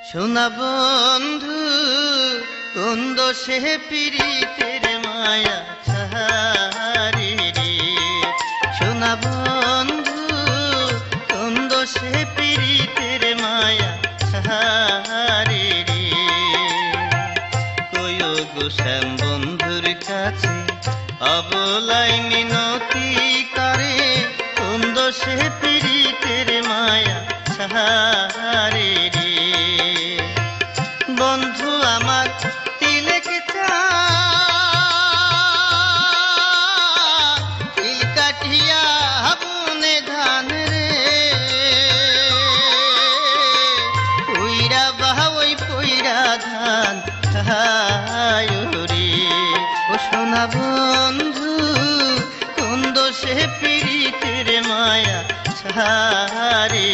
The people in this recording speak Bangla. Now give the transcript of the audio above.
সোনা বন্ধু কোন দোষে পীড়িতের মায়া ছাড়ে রে। সোনা বন্ধু কোন দোষে পীড়িতের মায়া ছাড়ে রে। কয়ো গো শ্যাম বন্ধুর কাছে অবলাই মিনতি করে, কোন দোষে পীড়িতের মায়া ছাড়ে রে। বন্ধু আমার তিলক তিল কাটিয়া বনে ধান রে, পইরা বাহা ওই পইরা ধান খায় রে। ও সোনা বন্ধু কোন দোষে পীড়িতের মায়া ছাড়ে